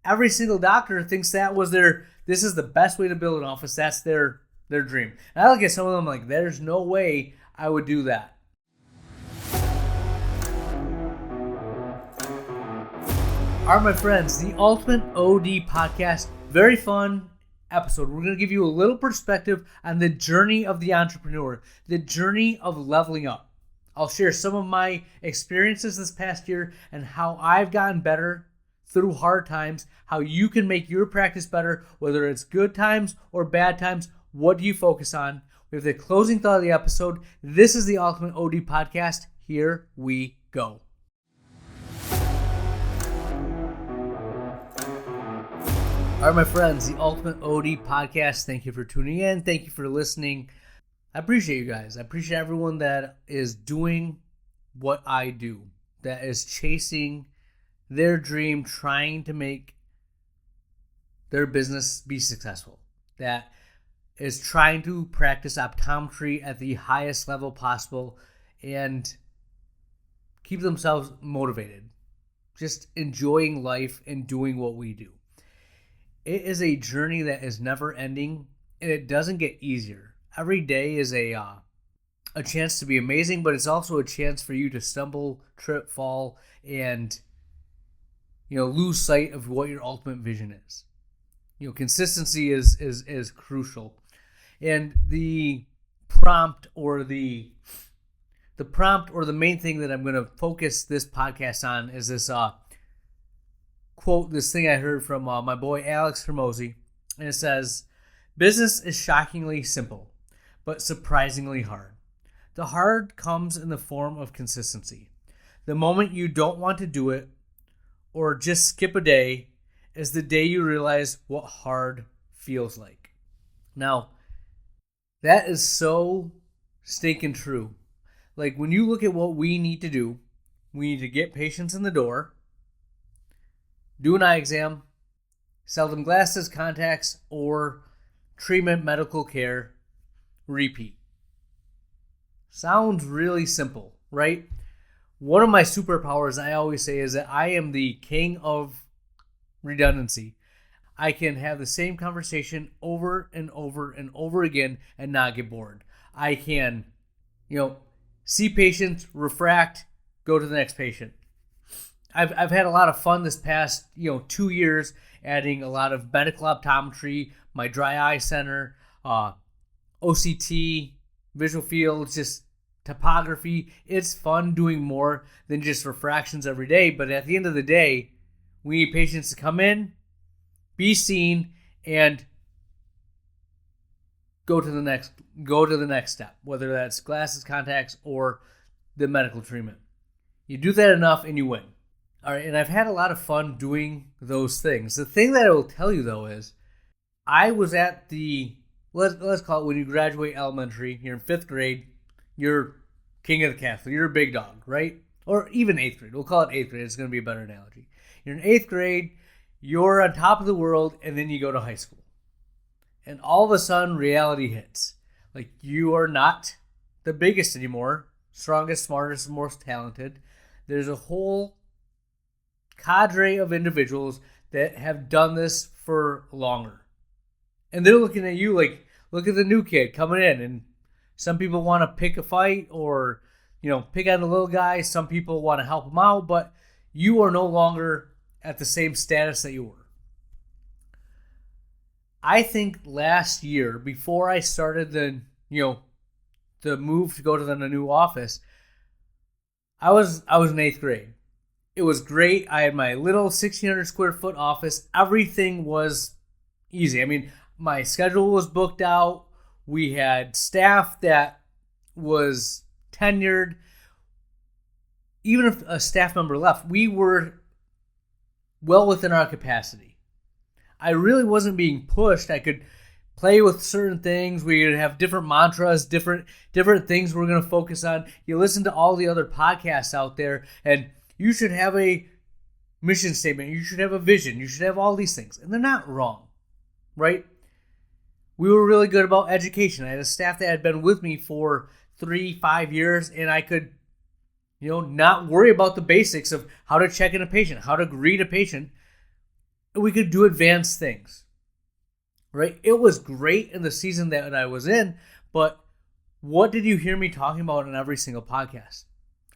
every single doctor thinks this is the best way to build an office. That's their dream. And I look at some of them like, there's no way I would do that. All right, my friends, the Ultimate OD Podcast, very fun episode. We're going to give you a little perspective on the journey of the entrepreneur, the journey of leveling up. I'll share some of my experiences this past year and how I've gotten better through hard times, how you can make your practice better, whether it's good times or bad times. What do you focus on? We have the closing thought of the episode. This is the Ultimate OD Podcast. Here we go. All right, my friends, the Ultimate OD Podcast. Thank you for tuning in. Thank you for listening. I appreciate you guys. I appreciate everyone that is doing what I do, that is chasing their dream, trying to make their business be successful, that is trying to practice optometry at the highest level possible and keep themselves motivated, just enjoying life and doing what we do. It is a journey that is never ending, and it doesn't get easier. Every day is a chance to be amazing, but it's also a chance for you to stumble, trip, fall, and lose sight of what your ultimate vision is. Consistency is crucial, and the prompt or the main thing that I'm going to focus this podcast on is this quote, this thing I heard from my boy Alex Hermosi, and it says, "Business is shockingly simple, but surprisingly hard. The hard comes in the form of consistency. The moment you don't want to do it, or just skip a day, is the day you realize what hard feels like." Now, that is so stinking true. Like, when you look at what we need to do, we need to get patients in the door, do an eye exam, sell them glasses, contacts, or treatment, medical care, repeat. Sounds really simple, right? One of my superpowers, I always say, is that I am the king of redundancy. I can have the same conversation over and over and over again and not get bored. I can, see patients, refract, go to the next patient. I've had a lot of fun this past 2 years, adding a lot of medical optometry, my dry eye center, OCT, visual fields, just topography. It's fun doing more than just refractions every day, but at the end of the day, we need patients to come in, be seen, and go to the next step, whether that's glasses, contacts, or the medical treatment. You do that enough and you win. All right, and I've had a lot of fun doing those things. The thing that I will tell you, though, is I was at the, let's call it when you graduate elementary, you're in 5th grade, you're king of the castle, you're a big dog, right? Or even 8th grade. We'll call it 8th grade. It's going to be a better analogy. You're in 8th grade, you're on top of the world, and then you go to high school. And all of a sudden, reality hits. Like, you are not the biggest anymore, strongest, smartest, most talented. There's a whole cadre of individuals that have done this for longer. And they're looking at you like, look at the new kid coming in. And some people want to pick a fight or, pick on the little guy. Some people want to help them out, but you are no longer at the same status that you were. I think last year, before I started the move to go to the new office, I was in 8th grade. It was great. I had my little 1,600 square foot office. Everything was easy. I mean, my schedule was booked out. We had staff that was tenured. Even if a staff member left, we were well within our capacity. I really wasn't being pushed. I could play with certain things. We would have different mantras, different things we're going to focus on. You listen to all the other podcasts out there, and you should have a mission statement. You should have a vision. You should have all these things. And they're not wrong, right? We were really good about education. I had a staff that had been with me for 3-5 years, and I could, not worry about the basics of how to check in a patient, how to greet a patient. we could do advanced things, right? It was great in the season that I was in, but what did you hear me talking about in every single podcast?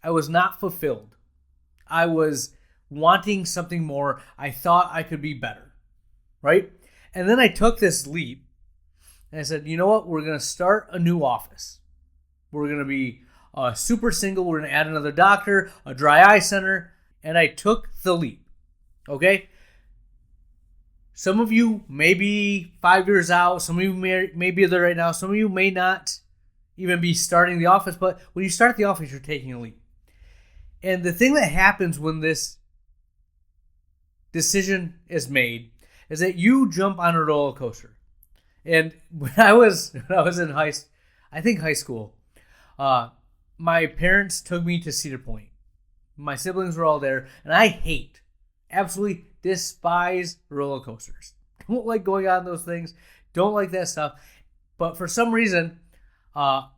I was not fulfilled. I was wanting something more. I thought I could be better, right? And then I took this leap and I said, you know what? We're going to start a new office. We're going to be super single. We're going to add another doctor, a dry eye center. And I took the leap, okay? Some of you may be 5 years out. Some of you may be there right now. Some of you may not even be starting the office. But when you start the office, you're taking a leap. And the thing that happens when this decision is made is that you jump on a roller coaster. And when I was in high school, my parents took me to Cedar Point. My siblings were all there, and I absolutely despise roller coasters. Don't like going on those things. Don't like that stuff. But for some reason, I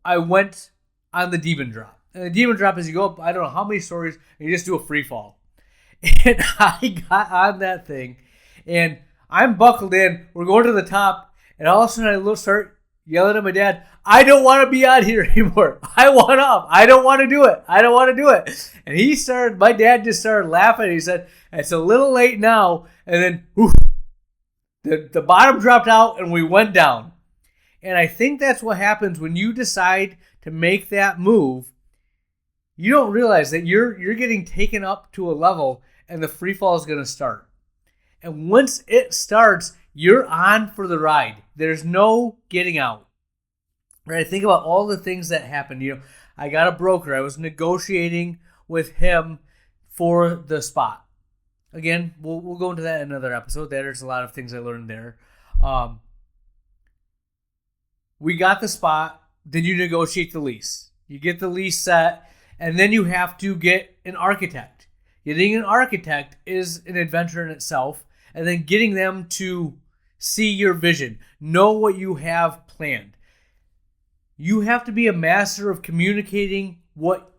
went on the Demon Drop. And the Demon Drop is you go up, I don't know how many stories, and you just do a free fall. And I got on that thing, and I'm buckled in. We're going to the top, and all of a sudden I start yelling at my dad, I don't want to be out here anymore. I want off. I don't want to do it. I don't want to do it. And my dad just started laughing. He said, it's a little late now. And then whew, the bottom dropped out and we went down. And I think that's what happens when you decide to make that move. You don't realize that you're getting taken up to a level and the free fall is going to start. And once it starts, you're on for the ride. There's no getting out. Right? Think about all the things that happened. I got a broker. I was negotiating with him for the spot. Again, we'll go into that in another episode. There's a lot of things I learned there. We got the spot. Then you negotiate the lease. You get the lease set, and then you have to get an architect. Getting an architect is an adventure in itself, and then getting them to see your vision, know what you have planned. You have to be a master of communicating what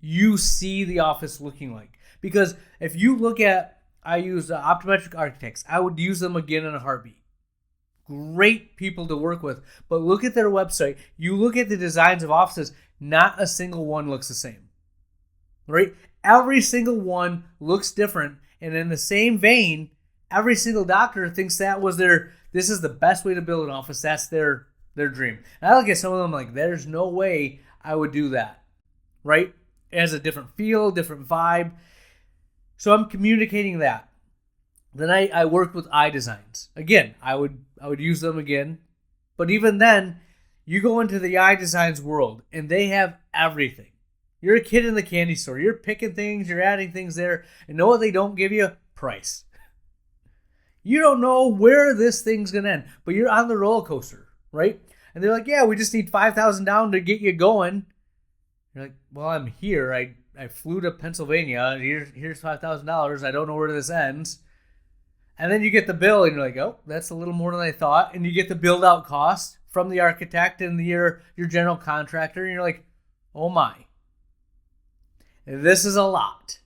you see the office looking like. Because if you look at, I use optometric architects. I would use them again in a heartbeat. Great people to work with. But look at their website. You look at the designs of offices, not a single one looks the same. Right? Every single one looks different. And in the same vein, every single doctor thinks this is the best way to build an office. That's their dream. And I look at some of them like, there's no way I would do that, right? It has a different feel, different vibe. So I'm communicating that. Then I worked with eye designs. Again, I would use them again. But even then, you go into the eye designs world and they have everything. You're a kid in the candy store. You're picking things, you're adding things there. And know what they don't give you? Price. You don't know where this thing's going to end, but you're on the roller coaster, right? And they're like, yeah, we just need $5,000 down to get you going. You're like, well, I'm here. I flew to Pennsylvania. Here's $5,000. I don't know where this ends. And then you get the bill, and you're like, oh, that's a little more than I thought. And you get the build-out cost from the architect and your general contractor, and you're like, oh my. This is a lot,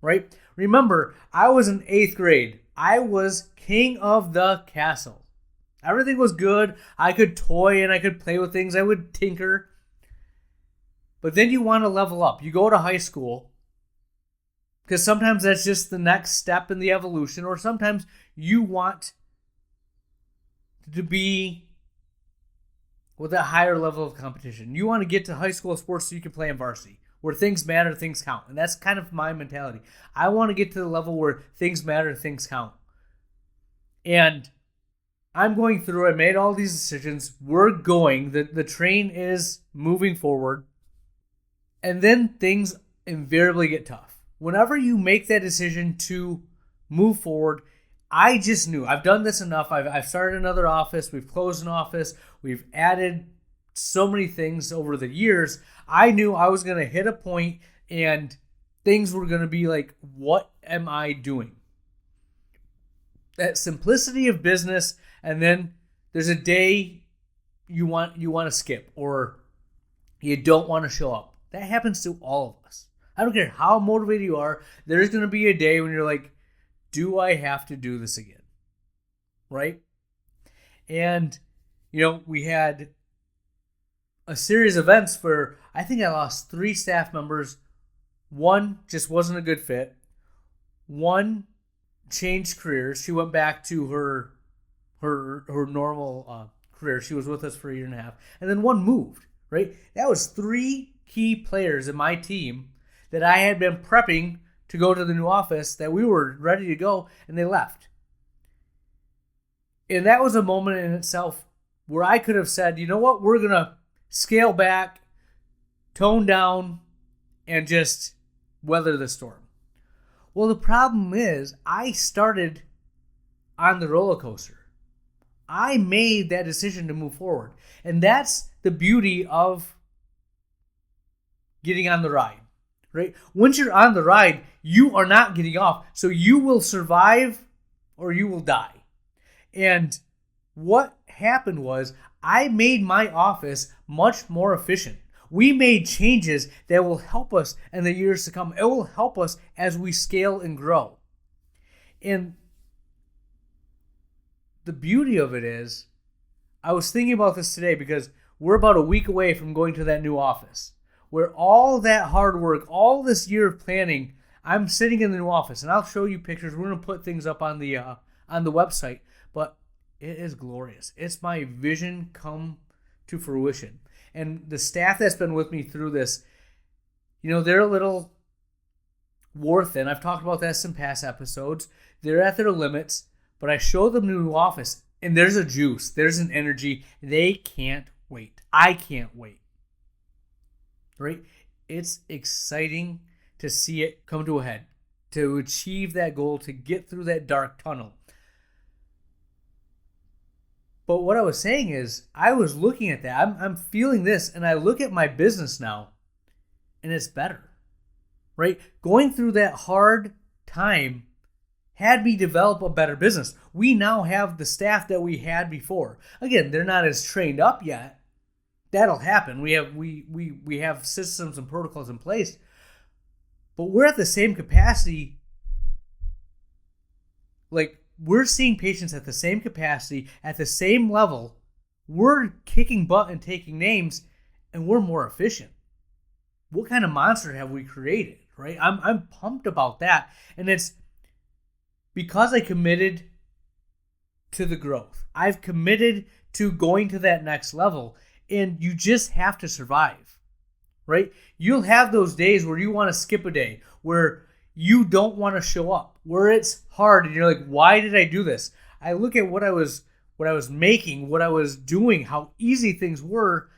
right? Remember, I was in 8th grade. I was king of the castle. Everything was good. I could toy and I could play with things. I would tinker. But then you want to level up. You go to high school because sometimes that's just the next step in the evolution, or sometimes you want to be with a higher level of competition. You want to get to high school sports so you can play in varsity, where things matter, things count. And that's kind of my mentality. I want to get to the level where things matter, things count. And I'm going through, I made all these decisions. We're going, the train is moving forward. And then things invariably get tough. Whenever you make that decision to move forward, I just knew, I've done this enough. I've started another office. We've closed an office. We've added so many things over the years. I knew I was going to hit a point and things were going to be like, what am I doing? That simplicity of business. And then there's a day you want to skip, or you don't want to show up. That happens to all of us. I don't care how motivated you are. There's going to be a day when you're like, do I have to do this again? Right? And, we had a series of events where I think I lost 3 staff members. One just wasn't a good fit. One changed careers. She went back to her normal career. She was with us for a year and a half. And then one moved, right? That was 3 key players in my team that I had been prepping to go to the new office, that we were ready to go, and they left. And that was a moment in itself where I could have said, you know what, we're going to scale back, tone down, and just weather the storm. Well, the problem is I started on the roller coaster. I made that decision to move forward. And that's the beauty of getting on the ride, right? Once you're on the ride, you are not getting off. So you will survive or you will die. And what happened was I made my office much more efficient. We made changes that will help us in the years to come. It will help us as we scale and grow. And the beauty of it is, I was thinking about this today because we're about a week away from going to that new office where all that hard work, all this year of planning, I'm sitting in the new office, and I'll show you pictures. We're going to put things up on the website, but it is glorious. It's my vision come to fruition. And the staff that's been with me through this, they're a little wore thin. I've talked about that in some past episodes. They're at their limits, but I show them the new office, and there's a juice. There's an energy. They can't wait. I can't wait. Right? It's exciting to see it come to a head, to achieve that goal, to get through that dark tunnel. But what I was saying is, I was looking at that. I'm feeling this, and I look at my business now, and it's better, right? Going through that hard time had me develop a better business. We now have the staff that we had before. Again, they're not as trained up yet. That'll happen. We have systems and protocols in place, but we're at the same capacity. Like, we're seeing patients at the same capacity, at the same level. We're kicking butt and taking names, and we're more efficient. What kind of monster have we created, right? I'm pumped about that, and it's because I committed to the growth. I've committed to going to that next level, and you just have to survive, right? You'll have those days where you want to skip a day, where you don't want to show up, where it's hard and you're like, why did I do this? I look at what I was making, what I was doing, how easy things were,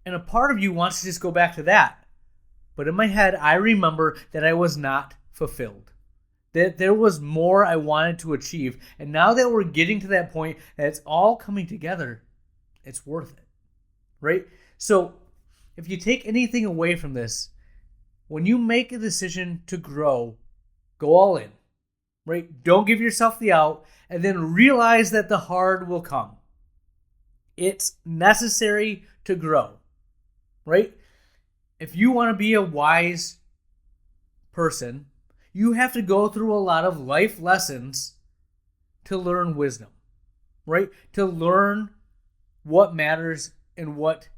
and a part of you wants to just go back to that. But in my head, I remember that I was not fulfilled, that there was more I wanted to achieve. And now that we're getting to that point, that it's all coming together, it's worth it, right? So if you take anything away from this, when you make a decision to grow, go all in, right? Don't give yourself the out, and then realize that the hard will come. It's necessary to grow, right? If you want to be a wise person, you have to go through a lot of life lessons to learn wisdom, right? To learn what matters and what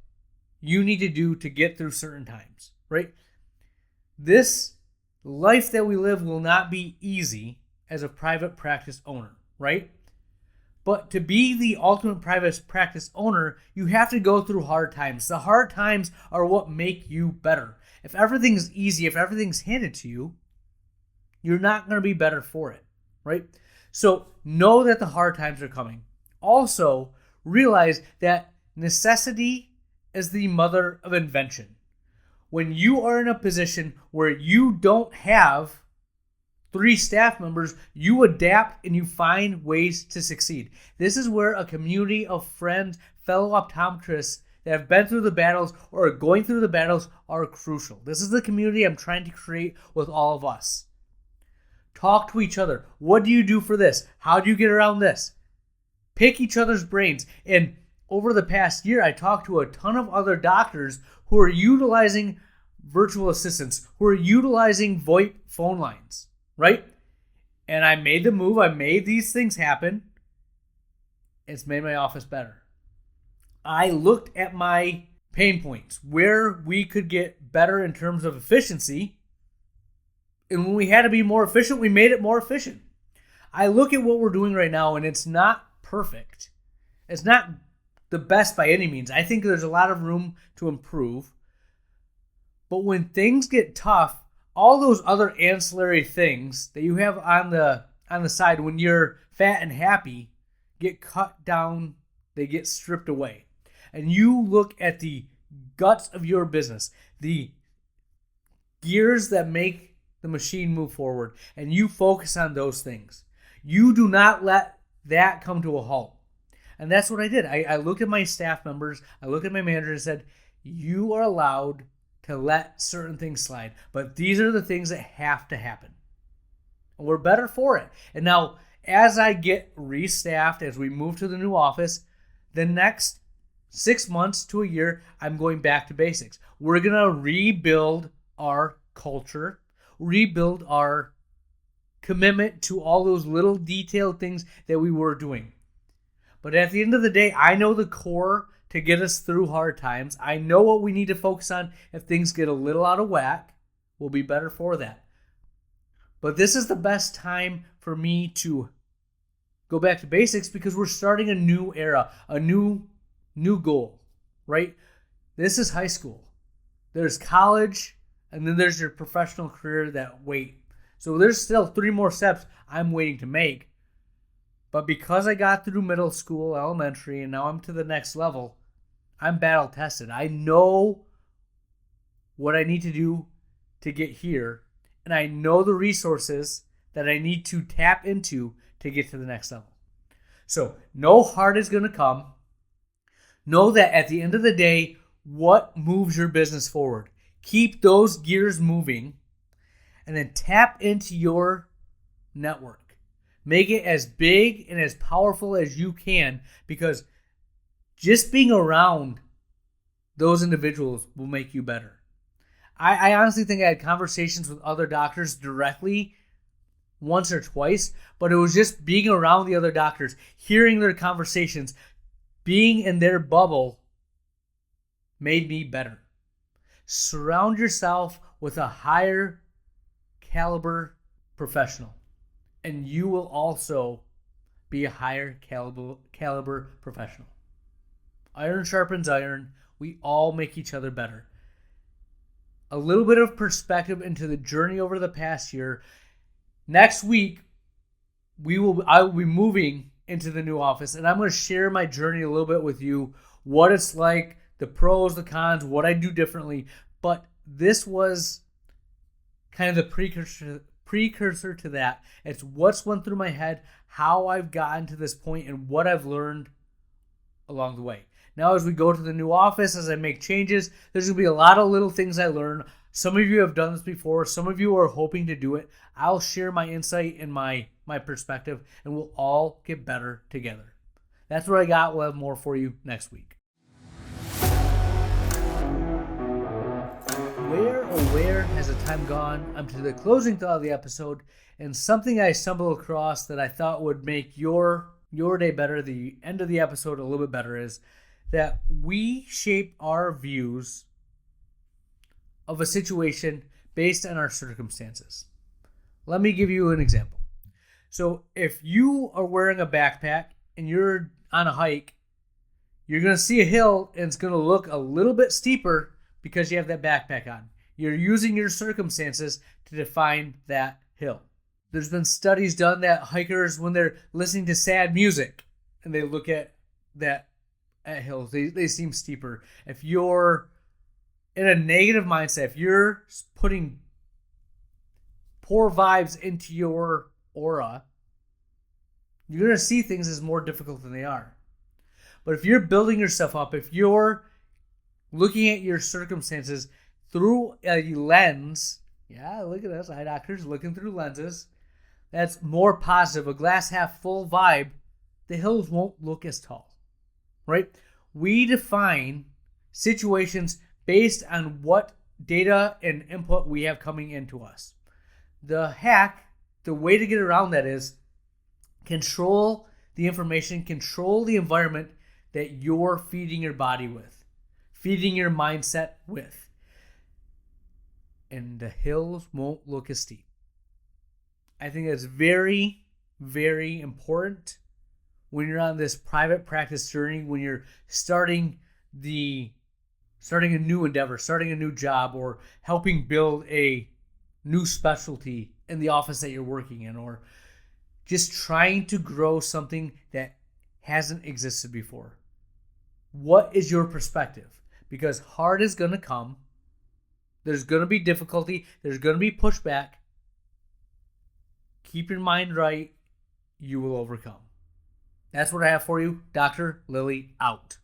you need to do to get through certain times, right? This life that we live will not be easy as a private practice owner, right? But to be the ultimate private practice owner, you have to go through hard times. The hard times are what make you better. If everything's easy, if everything's handed to you, you're not going to be better for it, right? So know that the hard times are coming. Also, realize that necessity is the mother of invention. When you are in a position where you don't have 3 staff members, you adapt and you find ways to succeed. This is where a community of friends, fellow optometrists that have been through the battles or are going through the battles are crucial. This is the community I'm trying to create with all of us. Talk to each other. What do you do for this? How do you get around this? Pick each other's brains. And over the past year, I talked to a ton of other doctors who are utilizing virtual assistants, who are utilizing VoIP phone lines, right? And I made the move. I made these things happen. It's made my office better. I looked at my pain points, where we could get better in terms of efficiency. And when we had to be more efficient, we made it more efficient. I look at what we're doing right now, and it's not perfect. It's not the best by any means. I think there's a lot of room to improve. But when things get tough, all those other ancillary things that you have on the side when you're fat and happy get cut down, they get stripped away. And you look at the guts of your business, the gears that make the machine move forward, and you focus on those things. You do not let that come to a halt. And that's what I did. I looked at my staff members, I looked at my manager and said, you are allowed to let certain things slide, but these are the things that have to happen. And we're better for it. And now, as I get restaffed, as we move to the new office, the next 6 months to a year, I'm going back to basics. We're going to rebuild our culture, rebuild our commitment to all those little detailed things that we were doing. But at the end of the day, I know the core to get us through hard times. I know what we need to focus on if things get a little out of whack. We'll be better for that. But this is the best time for me to go back to basics because we're starting a new era, a new goal, right? This is high school. There's college, and then there's your professional career that wait. So there's still 3 more steps I'm waiting to make. But because I got through middle school, elementary, and now I'm to the next level, I'm battle tested. I know what I need to do to get here, and I know the resources that I need to tap into to get to the next level. So no hard is going to come. Know that at the end of the day, what moves your business forward? Keep those gears moving, and then tap into your network. Make it as big and as powerful as you can, because just being around those individuals will make you better. I honestly think I had conversations with other doctors directly once or twice, but it was just being around the other doctors, hearing their conversations, being in their bubble made me better. Surround yourself with a higher caliber professional, and you will also be a higher caliber professional. Iron sharpens iron. We all make each other better. A little bit of perspective into the journey over the past year. Next week, I will be moving into the new office, and I'm going to share my journey a little bit with you, what it's like, the pros, the cons, what I do differently. But this was kind of the precursor to that. It's what's went through my head, how I've gotten to this point, and what I've learned along the way. Now, as we go to the new office, as I make changes, there's going to be a lot of little things I learn. Some of you have done this before. Some of you are hoping to do it. I'll share my insight and my perspective, and we'll all get better together. That's what I got. We'll have more for you next week. Where has the time gone? I'm to the closing thought of the episode, and something I stumbled across that I thought would make your day better, the end of the episode a little bit better, is that we shape our views of a situation based on our circumstances. Let me give you an example. So if you are wearing a backpack and you're on a hike, you're going to see a hill and it's going to look a little bit steeper because you have that backpack on. You're using your circumstances to define that hill. There's been studies done that hikers, when they're listening to sad music and they look at hills, they seem steeper. If you're in a negative mindset, if you're putting poor vibes into your aura, you're going to see things as more difficult than they are. But if you're building yourself up, if you're looking at your circumstances through a lens, yeah, look at us, eye doctors looking through lenses, that's more positive, a glass half full vibe, the hills won't look as tall, right? We define situations based on what data and input we have coming into us. The hack the way to get around that is control the information, control the environment that you're feeding your body with, feeding your mindset with. And the hills won't look as steep. I think that's very, very important when you're on this private practice journey, when you're starting a new endeavor, starting a new job, or helping build a new specialty in the office that you're working in, or just trying to grow something that hasn't existed before. What is your perspective? Because hard is going to come. There's going to be difficulty. There's going to be pushback. Keep your mind right. You will overcome. That's what I have for you. Dr. Lilly out.